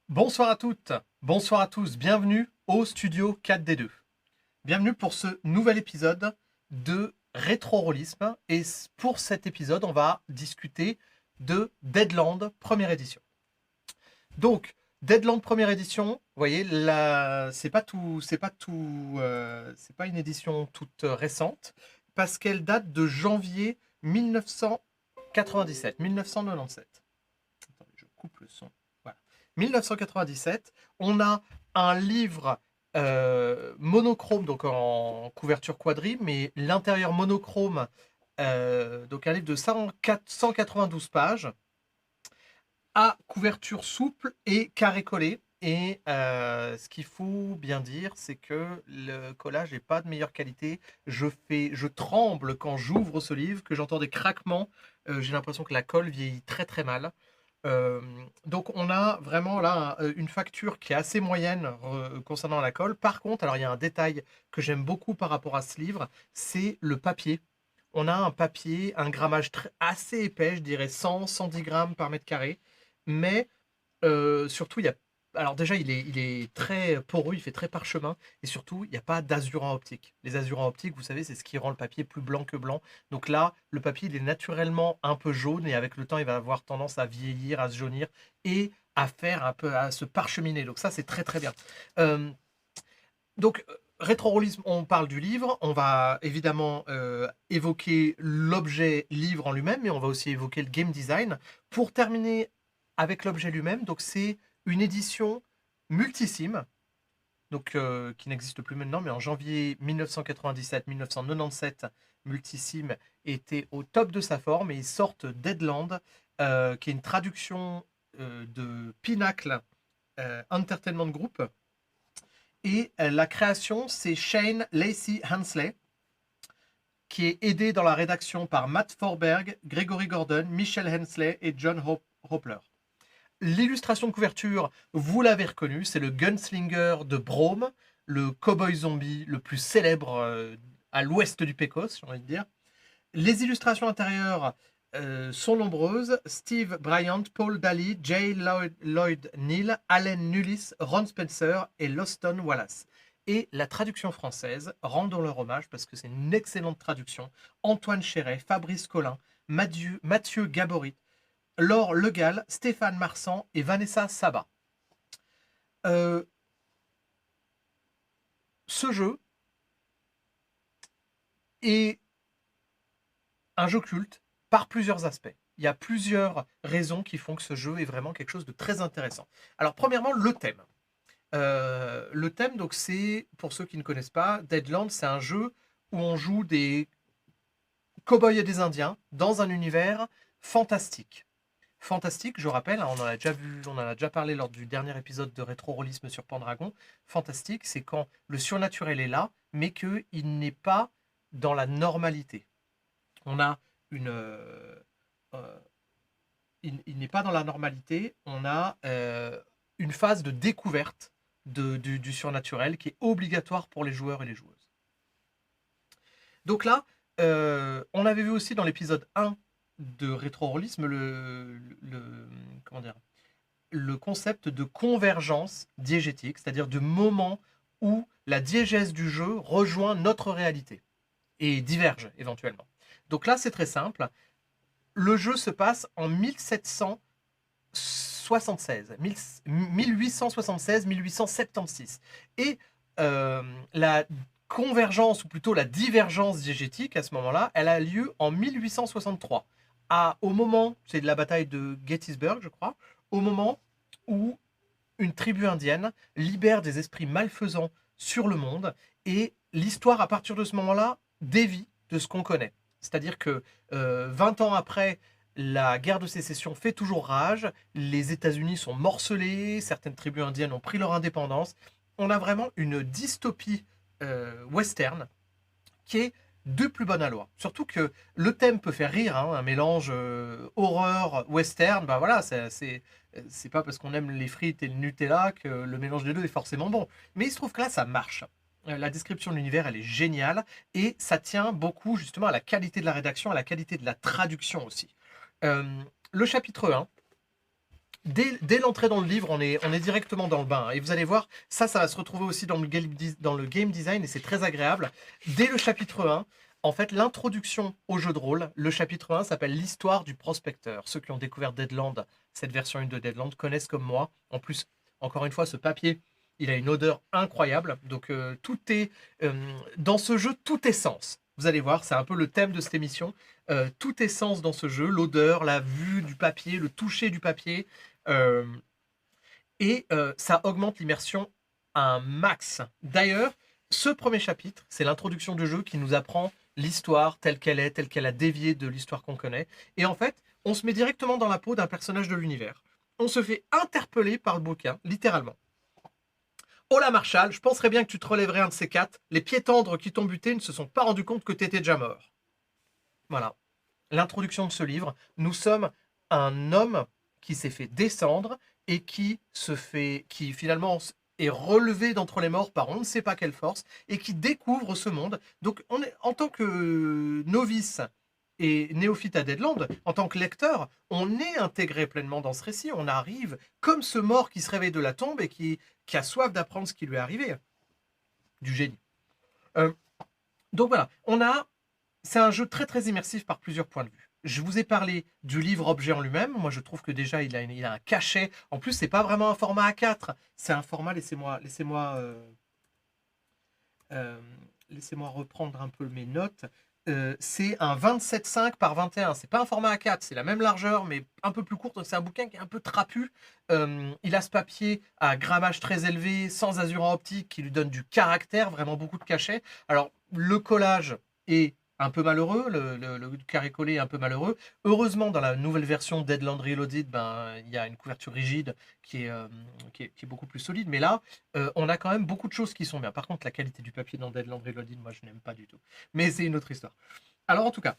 Bonsoir à toutes, bonsoir à tous, bienvenue au studio 4D2. Bienvenue pour ce nouvel épisode de rétro-rollisme. Et pour cet épisode, on va discuter de Deadland première édition. Donc, Deadland première édition, vous voyez, là, c'est pas une édition toute récente, parce qu'elle date de janvier 1997, 1997. Attendez, je coupe le son. Voilà. 1997, on a un livre monochrome, donc en couverture quadri, mais l'intérieur monochrome, donc un livre de 192 pages, à couverture souple et carré collé. Et ce qu'il faut bien dire, c'est que le collage n'est pas de meilleure qualité. Je tremble quand j'ouvre ce livre, que j'entends des craquements. J'ai l'impression que la colle vieillit très très mal. Euh, donc on a vraiment là une facture qui est assez moyenne concernant la colle. Par contre, alors il y a un détail que j'aime beaucoup par rapport à ce livre, c'est le papier. On a un papier, un grammage assez épais, je dirais 100-110 grammes par mètre carré. Mais surtout, il y a. Alors déjà, il est très poreux, il fait très parchemin, et surtout, il n'y a pas d'azurant optique. Les azurants optiques, vous savez, c'est ce qui rend le papier plus blanc que blanc. Donc là, le papier, il est naturellement un peu jaune, et avec le temps, il va avoir tendance à vieillir, à se jaunir, et à faire un peu, à se parcheminer. Donc ça, c'est très très bien. Euh, donc, rétro-rollisme, on parle du livre, on va évidemment évoquer l'objet livre en lui-même, mais on va aussi évoquer le game design. Pour terminer avec l'objet lui-même, donc c'est une édition multisim, donc qui n'existe plus maintenant, mais en janvier 1997-1997, Multisim était au top de sa forme et ils sortent Deadland, qui est une traduction de Pinnacle Entertainment Group. Et la création, c'est Shane Lacey Hensley, qui est aidé dans la rédaction par Matt Forberg, Gregory Gordon, Michelle Hensley et John Hopler. L'illustration de couverture, vous l'avez reconnu, c'est le gunslinger de Brome, le cowboy zombie le plus célèbre à l'ouest du Pécos, j'ai envie de dire. Les illustrations intérieures sont nombreuses. Steve Bryant, Paul Daly, J. Lloyd Neal, Allen Nullis, Ron Spencer et Loston Wallace. Et la traduction française, rendons leur hommage parce que c'est une excellente traduction. Antoine Chéret, Fabrice Collin, Mathieu Gaborit, Laure Legal, Stéphane Marsan et Vanessa Sabat. Euh, ce jeu est un jeu culte par plusieurs aspects. Il y a plusieurs raisons qui font que ce jeu est vraiment quelque chose de très intéressant. Alors, premièrement, le thème. Le thème, donc, c'est, pour ceux qui ne connaissent pas, Deadland, c'est un jeu où on joue des cow-boys et des indiens dans un univers fantastique. Fantastique, je rappelle, hein, on en a déjà vu, on en a déjà parlé lors du dernier épisode de rétro-rollisme sur Pendragon. Fantastique, c'est quand le surnaturel est là, mais qu'il n'est pas dans la normalité. On a une. Euh, il n'est pas dans la normalité, on a une phase de découverte du surnaturel qui est obligatoire pour les joueurs et les joueuses. Donc là, on avait vu aussi dans l'épisode 1 de rétro-rollisme comment dire, le concept de convergence diégétique, c'est-à-dire de moment où la diégèse du jeu rejoint notre réalité et diverge éventuellement. Donc là, c'est très simple. Le jeu se passe en 1776, 1876-1876. Et la convergence, ou plutôt la divergence diégétique, à ce moment-là, elle a lieu en 1863. Au moment, c'est de la bataille de Gettysburg, je crois, au moment où une tribu indienne libère des esprits malfaisants sur le monde, et l'histoire, à partir de ce moment-là, dévie de ce qu'on connaît. C'est-à-dire que 20 ans après, la guerre de sécession fait toujours rage, les États-Unis sont morcelés, certaines tribus indiennes ont pris leur indépendance. On a vraiment une dystopie western qui est de plus bonne loi. Surtout que le thème peut faire rire, hein, un mélange horreur, western, bah voilà, c'est pas parce qu'on aime les frites et le Nutella que le mélange des deux est forcément bon. Mais il se trouve que là, ça marche. La description de l'univers, elle est géniale, et ça tient beaucoup justement à la qualité de la rédaction, à la qualité de la traduction aussi. Euh, le chapitre 1 dès l'entrée dans le livre, on est directement dans le bain. Et vous allez voir, ça va se retrouver aussi dans le game design et c'est très agréable. Dès le chapitre 1, en fait, l'introduction au jeu de rôle, le chapitre 1 s'appelle l'histoire du prospecteur. Ceux qui ont découvert Deadland, cette version 1 de Deadland, connaissent comme moi. En plus, encore une fois, ce papier, il a une odeur incroyable. Donc, tout est... dans ce jeu, tout est sens. Vous allez voir, c'est un peu le thème de cette émission. Tout est sens dans ce jeu. L'odeur, la vue du papier, le toucher du papier. Euh, ça augmente l'immersion à un max. D'ailleurs, ce premier chapitre, c'est l'introduction du jeu qui nous apprend l'histoire telle qu'elle a dévié de l'histoire qu'on connaît. Et en fait, on se met directement dans la peau d'un personnage de l'univers. On se fait interpeller par le bouquin, littéralement. Oh la Marshall, je penserais bien que tu te relèverais un de ces quatre. Les pieds tendres qui t'ont buté ne se sont pas rendus compte que t'étais déjà mort. Voilà. L'introduction de ce livre. Nous sommes un homme qui s'est fait descendre et qui finalement est relevé d'entre les morts par on ne sait pas quelle force et qui découvre ce monde. Donc on est, en tant que novice et néophyte à Deadland, en tant que lecteur, on est intégré pleinement dans ce récit. On arrive comme ce mort qui se réveille de la tombe et qui a soif d'apprendre ce qui lui est arrivé. Du génie. Donc voilà, c'est un jeu très très immersif par plusieurs points de vue. Je vous ai parlé du livre-objet en lui-même. Moi, je trouve que déjà, il a un cachet. En plus, c'est pas vraiment un format A4. C'est un format, laissez-moi reprendre un peu mes notes. C'est un 27,5 par 21. C'est pas un format A4, c'est la même largeur, mais un peu plus court. Donc, c'est un bouquin qui est un peu trapu. Il a ce papier à grammage très élevé, sans azur optique, qui lui donne du caractère, vraiment beaucoup de cachet. Alors, le collage est un peu malheureux, le carré-collé est un peu malheureux. Heureusement, dans la nouvelle version Deadland Reloaded, il y a une couverture rigide qui est beaucoup plus solide. Mais là, on a quand même beaucoup de choses qui sont bien. Par contre, la qualité du papier dans Deadland Reloaded, moi, je n'aime pas du tout. Mais c'est une autre histoire. Alors, en tout cas,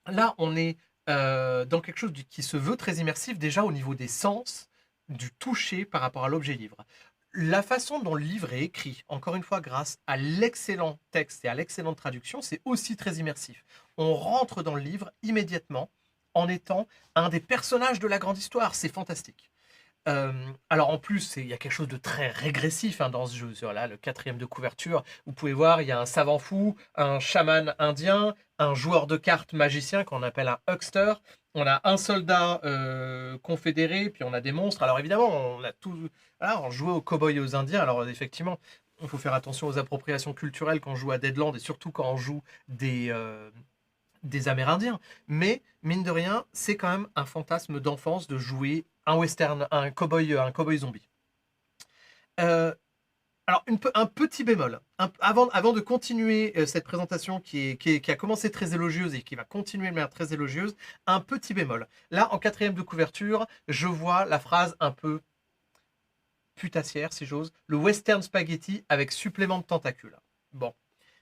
là, on est dans quelque chose qui se veut très immersif, déjà au niveau des sens, du toucher par rapport à l'objet livre. La façon dont le livre est écrit, encore une fois, grâce à l'excellent texte et à l'excellente traduction, c'est aussi très immersif. On rentre dans le livre immédiatement en étant un des personnages de la grande histoire. C'est fantastique. Alors en plus, il y a quelque chose de très régressif dans ce jeu. Là, le 4e de couverture, vous pouvez voir, il y a un savant fou, un chaman indien, un joueur de cartes magicien qu'on appelle un huckster. On a un soldat confédéré, puis on a des monstres. Alors évidemment, on a tout. Voilà, on jouait aux cow-boys et aux indiens. Alors effectivement, il faut faire attention aux appropriations culturelles quand on joue à Deadland et surtout quand on joue des Amérindiens. Mais, mine de rien, c'est quand même un fantasme d'enfance de jouer un western, un cowboy zombie. Alors, un petit bémol. Avant de continuer cette présentation qui a commencé très élogieuse et qui va continuer de manière très élogieuse, un petit bémol. Là, en 4e de couverture, je vois la phrase un peu putassière, si j'ose, le western spaghetti avec supplément de tentacules. Bon.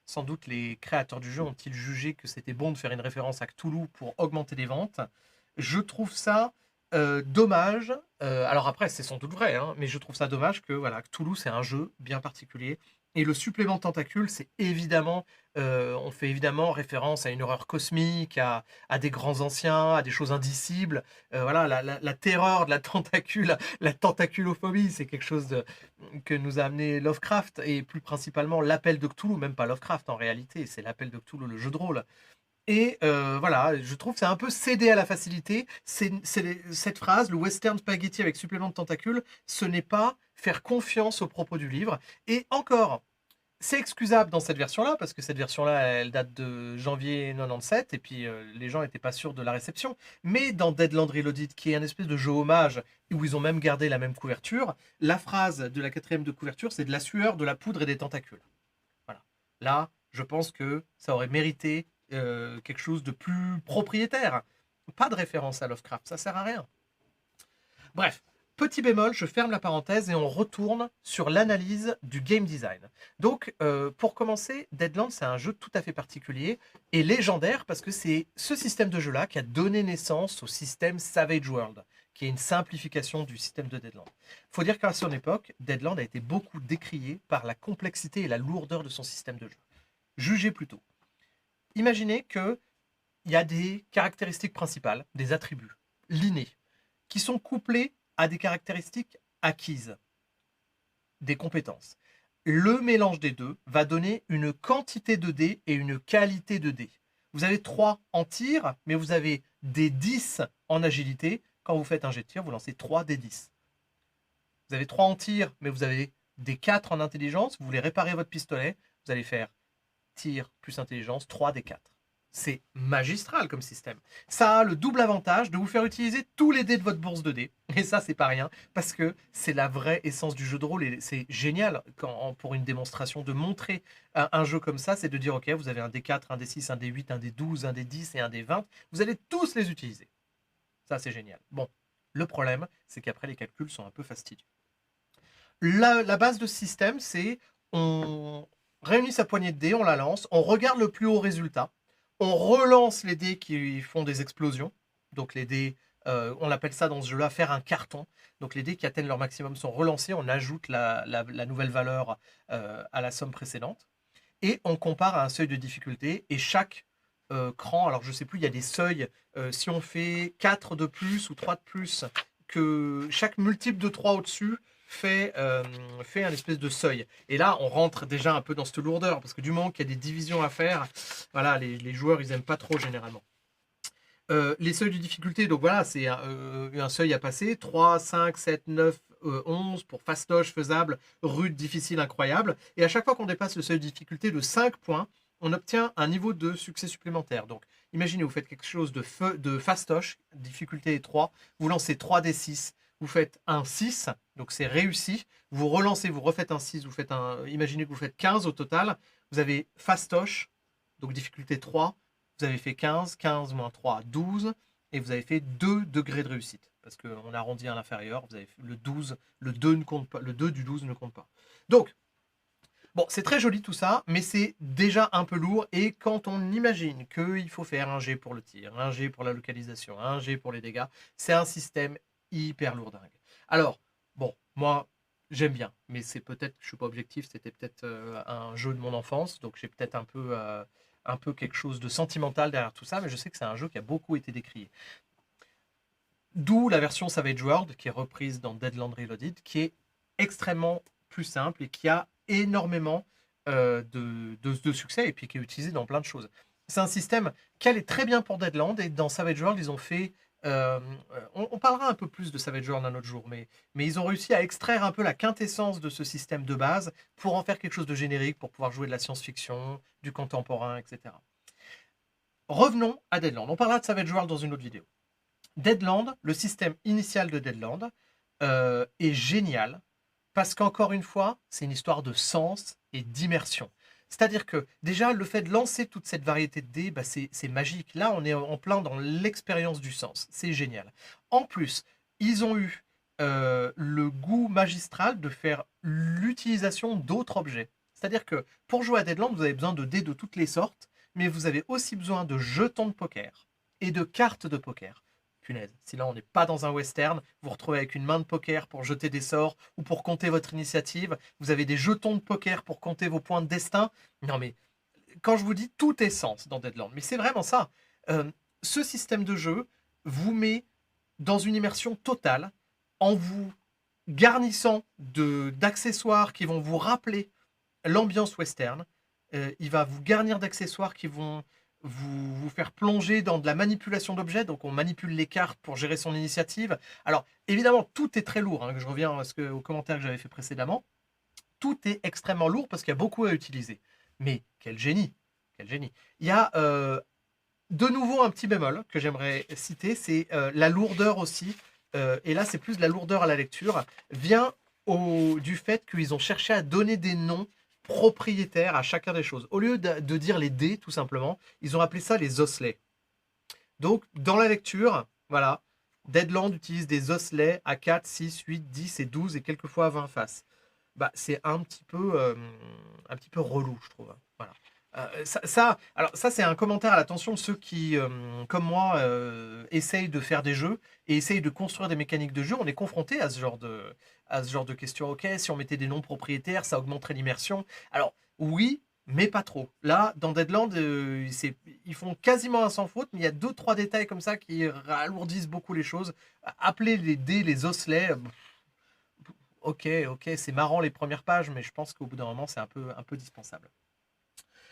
Sans doute les créateurs du jeu ont-ils jugé que c'était bon de faire une référence à Cthulhu pour augmenter les ventes. Je trouve ça dommage. Alors après, c'est sans doute vrai, mais je trouve ça dommage que voilà, Cthulhu, c'est un jeu bien particulier. Et le supplément de tentacules, c'est évidemment, on fait évidemment référence à une horreur cosmique, à des grands anciens, à des choses indicibles. Voilà, la terreur de la tentaculophobie, c'est quelque chose que nous a amené Lovecraft, et plus principalement l'appel de Cthulhu, même pas Lovecraft en réalité, c'est l'appel de Cthulhu, le jeu de rôle. Et voilà, je trouve que c'est un peu cédé à la facilité. Cette phrase, le western spaghetti avec supplément de tentacules, ce n'est pas faire confiance aux propos du livre. Et encore, c'est excusable dans cette version-là, parce que cette version-là, elle date de janvier 97, et puis les gens n'étaient pas sûrs de la réception. Mais dans Deadland Reloaded, qui est un espèce de jeu hommage, où ils ont même gardé la même couverture, la phrase de la 4e de couverture, c'est de la sueur, de la poudre et des tentacules. Voilà. Là, je pense que ça aurait mérité quelque chose de plus propriétaire. Pas de référence à Lovecraft, ça sert à rien. Bref, petit bémol, je ferme la parenthèse et on retourne sur l'analyse du game design. Donc, pour commencer, Deadland, c'est un jeu tout à fait particulier et légendaire parce que c'est ce système de jeu-là qui a donné naissance au système Savage World, qui est une simplification du système de Deadland. Il faut dire qu'à son époque, Deadland a été beaucoup décrié par la complexité et la lourdeur de son système de jeu. Jugez plutôt. Imaginez qu'il y a des caractéristiques principales, des attributs, l'inné, qui sont couplés a des caractéristiques acquises, des compétences. Le mélange des deux va donner une quantité de dés et une qualité de dés. Vous avez 3 en tir, mais vous avez des 10 en agilité. Quand vous faites un jet de tir, vous lancez 3 des 10. Vous avez 3 en tir, mais vous avez des 4 en intelligence. Vous voulez réparer votre pistolet, vous allez faire tir plus intelligence, 3 des 4. C'est magistral comme système. Ça a le double avantage de vous faire utiliser tous les dés de votre bourse de dés. Et ça, c'est pas rien, parce que c'est la vraie essence du jeu de rôle. Et c'est génial pour une démonstration de montrer un jeu comme ça, c'est de dire, ok, vous avez un D4, un D6, un D8, un D12, un D10 et un D20. Vous allez tous les utiliser. Ça, c'est génial. Bon, le problème, c'est qu'après, les calculs sont un peu fastidieux. La base de ce système, c'est on réunit sa poignée de dés, on la lance, on regarde le plus haut résultat, on relance les dés qui font des explosions. Donc les dés, on appelle ça dans ce jeu-là faire un carton. Donc les dés qui atteignent leur maximum sont relancés, on ajoute la nouvelle valeur à la somme précédente. Et on compare à un seuil de difficulté. Et chaque cran, alors je ne sais plus, il y a des seuils. Si on fait 4 de plus ou 3 de plus, que chaque multiple de 3 au-dessus fait un espèce de seuil. Et là, on rentre déjà un peu dans cette lourdeur, parce que du moment qu'il y a des divisions à faire, voilà, les joueurs, ils n'aiment pas trop généralement. Les seuils de difficulté, donc voilà, c'est un seuil à passer. 3, 5, 7, 9, 11 pour fastoche, faisable, rude, difficile, incroyable. Et à chaque fois qu'on dépasse le seuil de difficulté de 5 points, on obtient un niveau de succès supplémentaire. Donc, imaginez, vous faites quelque chose de fastoche, difficulté est 3, vous lancez 3 d 6, vous faites un 6, donc c'est réussi. Vous relancez, vous refaites un 6, imaginez que vous faites 15 au total. Vous avez fastoche, donc difficulté 3, vous avez fait 15, 15 moins 3, 12, et vous avez fait 2 degrés de réussite. Parce qu'on arrondit à l'inférieur, vous avez fait le 12, le 2 ne compte pas, le 2 du 12 ne compte pas. Donc, bon, c'est très joli tout ça, mais c'est déjà un peu lourd. Et quand on imagine qu'il faut faire un G pour le tir, un G pour la localisation, un G pour les dégâts, c'est un système hyper lourdingue. Alors, bon, moi, j'aime bien, mais c'est peut-être, je ne suis pas objectif, c'était peut-être un jeu de mon enfance, donc j'ai peut-être un peu quelque chose de sentimental derrière tout ça, mais je sais que c'est un jeu qui a beaucoup été décrié. D'où la version Savage World, qui est reprise dans Deadlands Reloaded, qui est extrêmement plus simple et qui a énormément de succès, et puis qui est utilisé dans plein de choses. C'est un système qui allait très bien pour Deadlands, et dans Savage World, ils ont fait... on parlera un peu plus de Savage World un autre jour, mais ils ont réussi à extraire un peu la quintessence de ce système de base pour en faire quelque chose de générique, pour pouvoir jouer de la science-fiction, du contemporain, etc. Revenons à Deadlands. On parlera de Savage World dans une autre vidéo. Deadlands, le système initial de Deadlands, est génial parce qu'encore une fois, c'est une histoire de sens et d'immersion. C'est-à-dire que déjà, le fait de lancer toute cette variété de dés, bah, c'est magique. Là, on est en plein dans l'expérience du sens. C'est génial. En plus, ils ont eu le goût magistral de faire l'utilisation d'autres objets. C'est-à-dire que pour jouer à Deadlands, vous avez besoin de dés de toutes les sortes, mais vous avez aussi besoin de jetons de poker et de cartes de poker. Punaise, si là on n'est pas dans un western, vous vous retrouvez avec une main de poker pour jeter des sorts ou pour compter votre initiative, vous avez des jetons de poker pour compter vos points de destin. Non mais, quand je vous dis tout est sens dans Deadlands, mais c'est vraiment ça. Ce système de jeu vous met dans une immersion totale en vous garnissant d'accessoires qui vont vous rappeler l'ambiance western. Il va vous garnir d'accessoires qui vont vous faire plonger dans de la manipulation d'objets. Donc on manipule les cartes pour gérer son initiative. Alors évidemment, tout est très lourd, hein. Je reviens aux commentaires que j'avais fait précédemment. Tout est extrêmement lourd parce qu'il y a beaucoup à utiliser. Mais quel génie, quel génie. Il y a de nouveau un petit bémol que j'aimerais citer, c'est la lourdeur aussi. Et là, c'est plus de la lourdeur à la lecture. Vient du fait qu'ils ont cherché à donner des noms propriétaires à chacun des choses. Au lieu de dire les dés, tout simplement, ils ont appelé ça les osselets. Donc, dans la lecture, voilà, Deadlands utilise des osselets à 4, 6, 8, 10 et 12 et quelquefois à 20 faces. Bah, c'est un petit peu relou, je trouve. Voilà. Alors ça, c'est un commentaire à l'attention de ceux qui, comme moi, essayent de faire des jeux et essayent de construire des mécaniques de jeu. On est confronté à ce genre de questions. Ok, si on mettait des noms propriétaires, ça augmenterait l'immersion. Alors oui, mais pas trop. Là, dans Deadland, ils font quasiment un sans faute, mais il y a 2-3 détails comme ça qui ralourdissent beaucoup les choses. Appeler les dés, les osselets, ok, ok, c'est marrant les premières pages, mais je pense qu'au bout d'un moment, c'est un peu dispensable.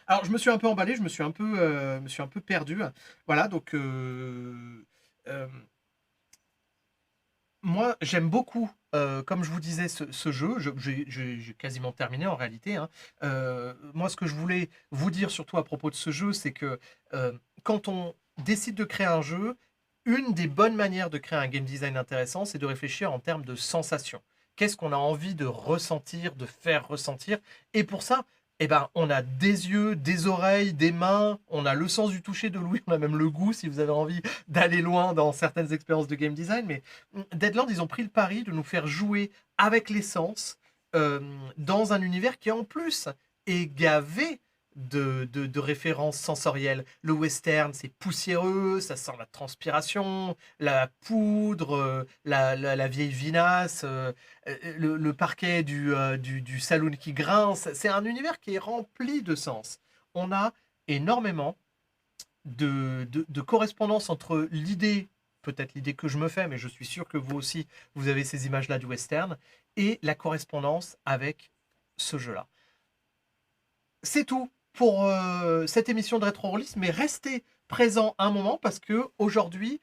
Alors, je me suis un peu emballé, me suis un peu perdu. Voilà, donc euh, moi, j'aime beaucoup, comme je vous disais, ce jeu. J'ai quasiment terminé en réalité, hein. Moi, ce que je voulais vous dire surtout à propos de ce jeu, c'est que euh, quand on décide de créer un jeu, une des bonnes manières de créer un game design intéressant, c'est de réfléchir en termes de sensations. Qu'est-ce qu'on a envie de ressentir, de faire ressentir? Et pour ça, eh ben, on a des yeux, des oreilles, des mains, on a le sens du toucher, de l'ouïe, on a même le goût si vous avez envie d'aller loin dans certaines expériences de game design. Mais Deadland, ils ont pris le pari de nous faire jouer avec les sens euh, dans un univers qui en plus est gavé de références sensorielles. Le western, c'est poussiéreux, ça sent la transpiration, la poudre, la vieille vinasse, le parquet du saloon qui grince. C'est un univers qui est rempli de sens. On a énormément de correspondance entre l'idée, peut-être l'idée que je me fais, mais je suis sûr que vous aussi, vous avez ces images-là du western, et la correspondance avec ce jeu-là. C'est tout pour cette émission de rétro-rollisme, mais restez présents un moment parce que aujourd'hui,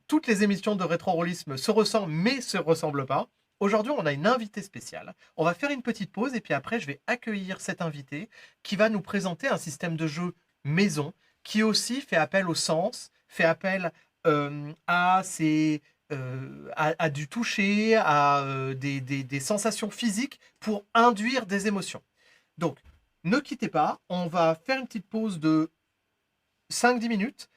toutes les émissions de rétro-rollisme se ressemblent mais se ressemblent pas. Aujourd'hui, on a une invitée spéciale. On va faire une petite pause et puis après, je vais accueillir cette invitée qui va nous présenter un système de jeu maison qui aussi fait appel au sens, fait appel à du toucher, à des sensations physiques pour induire des émotions. Donc, ne quittez pas, on va faire une petite pause de 5-10 minutes.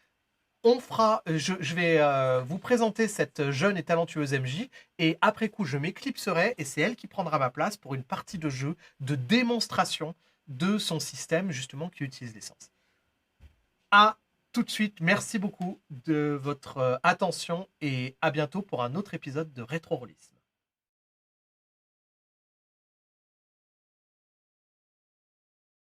Je vais vous présenter cette jeune et talentueuse MJ, et après coup, je m'éclipserai, et c'est elle qui prendra ma place pour une partie de jeu de démonstration de son système, justement, qui utilise l'essence. À tout de suite, merci beaucoup de votre attention, et à bientôt pour un autre épisode de Rétro-Rollisme.